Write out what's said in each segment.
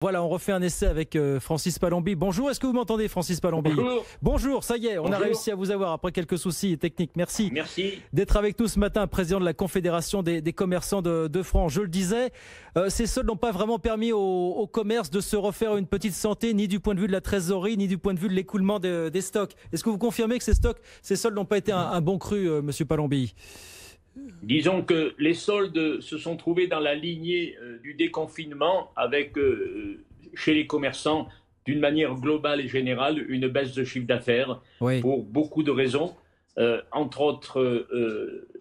Voilà, on refait un essai avec Francis Palombi. Bonjour, est-ce que vous m'entendez, Francis Palombi? Bonjour. Bonjour, ça y est, on a Bonjour. réussi à vous avoir après quelques soucis techniques. Merci Merci. d'être avec nous ce matin, président de la Confédération des commerçants de France. Je le disais, ces soldes n'ont pas vraiment permis au commerce de se refaire une petite santé, ni du point de vue de la trésorerie, ni du point de vue de l'écoulement des stocks. Est-ce que vous confirmez que ces soldes n'ont pas été un bon cru, monsieur Palombi? Disons que les soldes se sont trouvés dans la lignée du déconfinement avec, chez les commerçants, d'une manière globale et générale, une baisse de chiffre d'affaires Oui. pour beaucoup de raisons, entre autres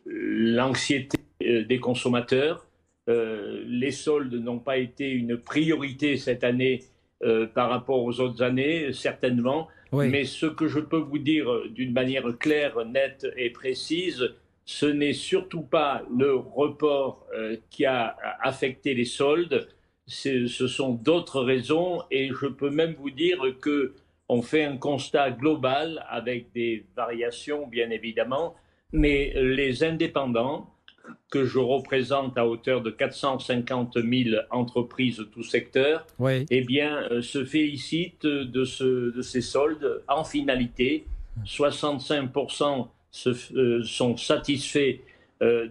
l'anxiété des consommateurs. Les soldes n'ont pas été une priorité cette année par rapport aux autres années, certainement. Oui. Mais ce que je peux vous dire d'une manière claire, nette et précise, ce n'est surtout pas le report qui a affecté les soldes, ce sont d'autres raisons et je peux même vous dire qu'on fait un constat global avec des variations bien évidemment, mais les indépendants que je représente à hauteur de 450 000 entreprises tous secteurs, Oui. eh bien, se félicitent de ces soldes en finalité. 65% sont satisfaits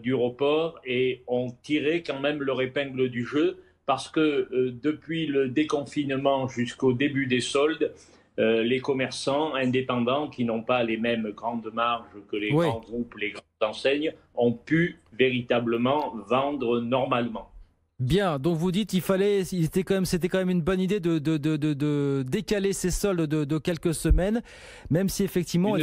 du report et ont tiré quand même leur épingle du jeu parce que depuis le déconfinement jusqu'au début des soldes, les commerçants indépendants qui n'ont pas les mêmes grandes marges que les grands groupes, les grandes enseignes, ont pu véritablement vendre normalement. Bien, donc vous dites c'était quand même une bonne idée de décaler ces soldes de quelques semaines, même si effectivement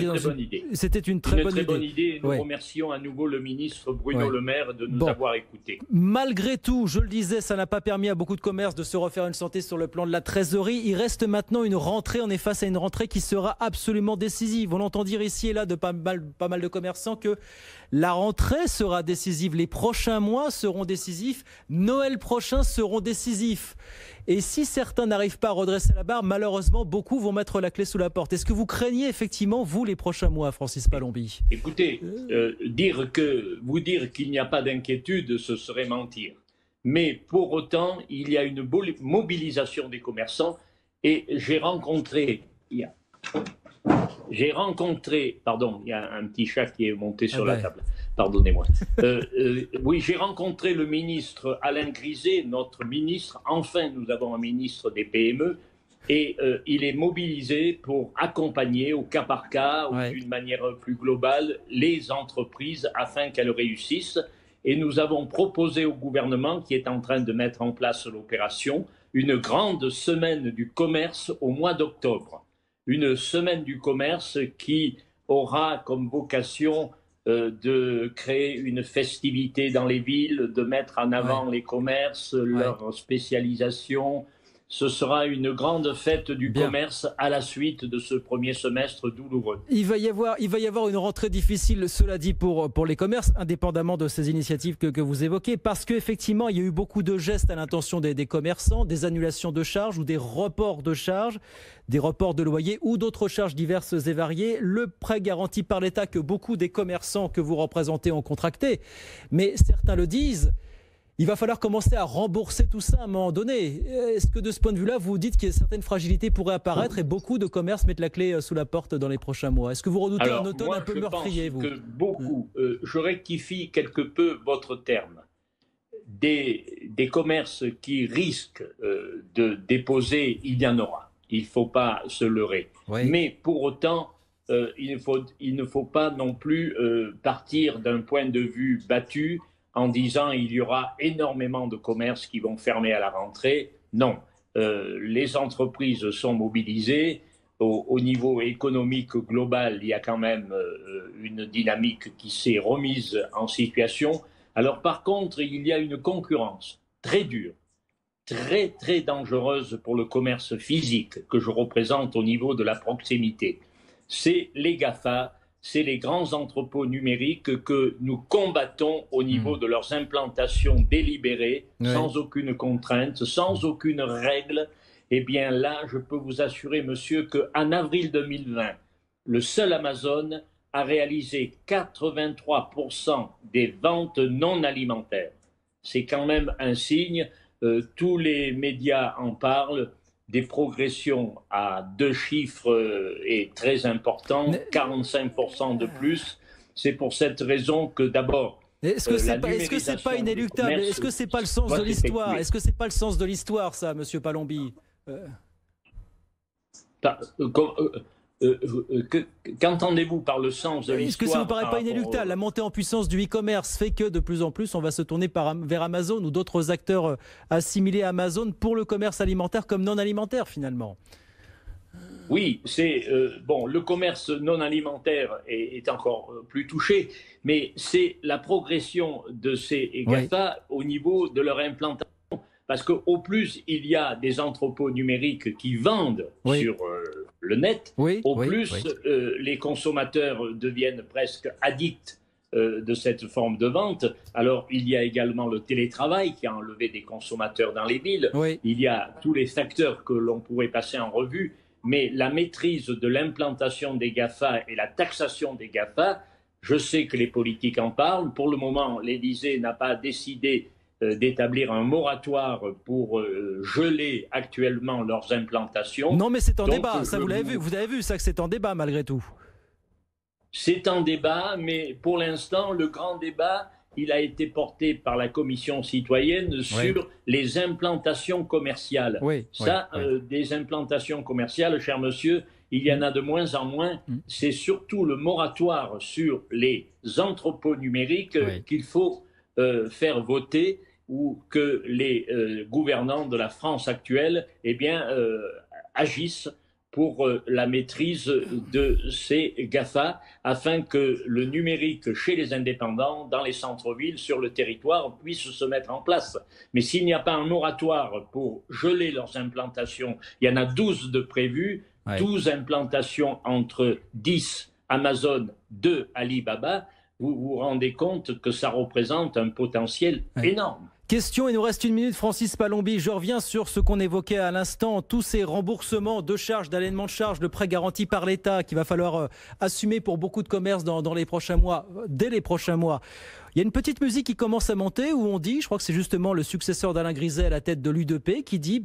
c'était une très bonne idée. Nous remercions à nouveau le ministre Bruno Le Maire de nous avoir écoutés. Malgré tout, je le disais, ça n'a pas permis à beaucoup de commerces de se refaire une santé sur le plan de la trésorerie. Il reste maintenant une rentrée, on est face à une rentrée qui sera absolument décisive. On entend dire ici et là de pas mal de commerçants que la rentrée sera décisive, les prochains mois seront décisifs, Noël prochain seront décisifs. Et si certains n'arrivent pas à redresser la barre, malheureusement, beaucoup vont mettre la clé sous la porte. Est-ce que vous craignez effectivement, vous, les prochains mois, Francis Palombi? Écoutez, dire qu'il n'y a pas d'inquiétude, ce serait mentir. Mais pour autant, il y a une mobilisation des commerçants et j'ai rencontré, pardon, il y a un petit chat qui est monté sur la table. Pardonnez-moi. Oui, j'ai rencontré le ministre Alain Griset, notre ministre. Enfin, nous avons un ministre des PME. Et il est mobilisé pour accompagner au cas par cas ou d'une manière plus globale les entreprises afin qu'elles réussissent. Et nous avons proposé au gouvernement, qui est en train de mettre en place l'opération, une grande semaine du commerce au mois d'octobre. Une semaine du commerce qui aura comme vocation de créer une festivité dans les villes, de mettre en avant les commerces, leur spécialisation. Ce sera une grande fête du commerce à la suite de ce premier semestre douloureux. Il va y avoir une rentrée difficile, cela dit, pour les commerces, indépendamment de ces initiatives que vous évoquez, parce qu'effectivement, il y a eu beaucoup de gestes à l'intention des commerçants, des annulations de charges ou des reports de charges, des reports de loyers ou d'autres charges diverses et variées. Le prêt garanti par l'État que beaucoup des commerçants que vous représentez ont contracté. Mais certains le disent, il va falloir commencer à rembourser tout ça à un moment donné. Est-ce que de ce point de vue-là, vous dites qu'il y a certaines fragilités pourraient apparaître et beaucoup de commerces mettent la clé sous la porte dans les prochains mois? Est-ce que vous redoutez un automne un peu meurtrier, vous? Que beaucoup, je rectifie quelque peu votre terme, des commerces qui risquent de déposer, il y en aura. Il ne faut pas se leurrer. Mais pour autant, il ne faut pas non plus partir d'un point de vue battu en disant il y aura énormément de commerces qui vont fermer à la rentrée. Non, les entreprises sont mobilisées. Au niveau économique global, il y a quand même une dynamique qui s'est remise en situation. Alors par contre, il y a une concurrence très dure, très très dangereuse pour le commerce physique que je représente au niveau de la proximité. C'est les GAFA, c'est les grands entrepôts numériques que nous combattons au niveau de leurs implantations délibérées, sans aucune contrainte, sans aucune règle. Eh bien là, je peux vous assurer, monsieur, qu'en avril 2020, le seul Amazon a réalisé 83% des ventes non alimentaires. C'est quand même un signe tous les médias en parlent, des progressions à 2 chiffres et très importants, 45% de plus. C'est pour cette raison que d'abord, est-ce que c'est pas inéluctable? Est-ce que c'est pas le sens de l'histoire? Est-ce que c'est pas le sens de l'histoire, ça, Monsieur Palombi? Qu'entendez-vous par le sens de l'histoire? Est-ce que ça ne vous paraît pas inéluctable? La montée en puissance du e-commerce fait que de plus en plus on va se tourner vers Amazon ou d'autres acteurs assimilés à Amazon pour le commerce alimentaire comme non alimentaire finalement. Oui, c'est bon. Le commerce non alimentaire est encore plus touché, mais c'est la progression de ces GAFA au niveau de leur implantation. Parce qu'au plus il y a des entrepôts numériques qui vendent sur le net, au plus les consommateurs deviennent presque addicts de cette forme de vente. Alors il y a également le télétravail qui a enlevé des consommateurs dans les villes. Il y a tous les facteurs que l'on pourrait passer en revue, mais la maîtrise de l'implantation des GAFA et la taxation des GAFA, je sais que les politiques en parlent. Pour le moment, l'Élysée n'a pas décidé d'établir un moratoire pour geler actuellement leurs implantations. Non, mais c'est en débat, ça vous l'avez vu. Vous avez vu ça, que c'est en débat malgré tout. C'est en débat, mais pour l'instant, le grand débat, il a été porté par la Commission citoyenne sur les implantations commerciales. Des implantations commerciales, cher monsieur, il y en a de moins en moins. C'est surtout le moratoire sur les entrepôts numériques qu'il faut faire voter, ou que les gouvernants de la France actuelle agissent pour la maîtrise de ces GAFA, afin que le numérique chez les indépendants, dans les centres-villes, sur le territoire, puisse se mettre en place. Mais s'il n'y a pas un moratoire pour geler leurs implantations, il y en a 12 de prévus, 12 implantations entre 10 Amazon, 2 Alibaba, vous vous rendez compte que ça représente un potentiel énorme. Question, il nous reste 1 minute, Francis Palombi. Je reviens sur ce qu'on évoquait à l'instant, tous ces remboursements de charges, d'allènement de charges, de prêts garantis par l'État qu'il va falloir assumer pour beaucoup de commerces dans les prochains mois, dès les prochains mois. Il y a une petite musique qui commence à monter où on dit, je crois que c'est justement le successeur d'Alain Griset à la tête de l'UDP qui dit,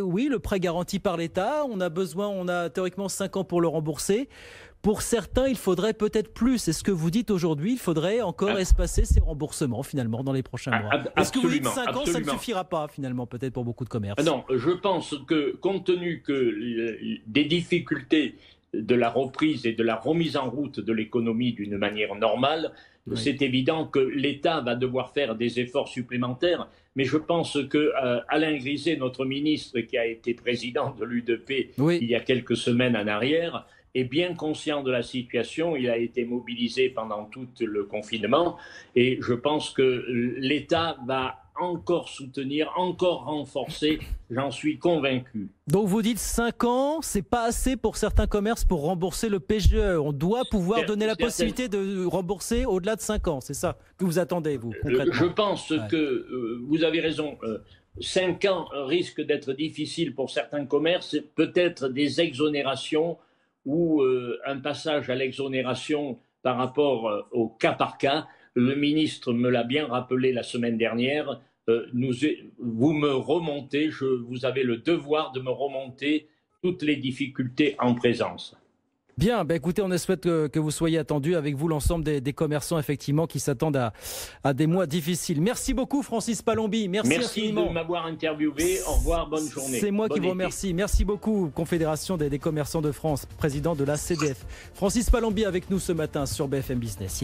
oui, le prêt garanti par l'État, on a théoriquement 5 ans pour le rembourser. Pour certains, il faudrait peut-être plus. C'est ce que vous dites aujourd'hui. Il faudrait encore espacer ces remboursements, finalement, dans les prochains mois. Est-ce que vous dites 5 ans, ça ne suffira pas, finalement, peut-être pour beaucoup de commerces? Non, je pense que, compte tenu des difficultés de la reprise et de la remise en route de l'économie d'une manière normale, c'est évident que l'État va devoir faire des efforts supplémentaires. Mais je pense que Alain Griset, notre ministre, qui a été président de l'UDP il y a quelques semaines en arrière, est bien conscient de la situation. Il a été mobilisé pendant tout le confinement et je pense que l'État va encore soutenir, encore renforcer, j'en suis convaincu. Donc vous dites 5 ans, c'est pas assez pour certains commerces pour rembourser le PGE. On doit pouvoir donner la possibilité de rembourser au-delà de 5 ans. C'est ça que vous attendez, vous, concrètement? Je pense que vous avez raison. 5 ans risque d'être difficile pour certains commerces, peut-être des exonérations ou un passage à l'exonération par rapport au cas par cas. Le ministre me l'a bien rappelé la semaine dernière. Vous me remontez, vous avez le devoir de me remonter toutes les difficultés en présence. Bien, écoutez, on souhaite que vous soyez attendu avec vous, l'ensemble des commerçants, effectivement, qui s'attendent à des mois difficiles. Merci beaucoup, Francis Palombi. Merci infiniment de m'avoir interviewé. Au revoir, bonne journée. C'est moi qui vous remercie. Merci beaucoup, Confédération des commerçants de France, président de la CDF. Francis Palombi avec nous ce matin sur BFM Business.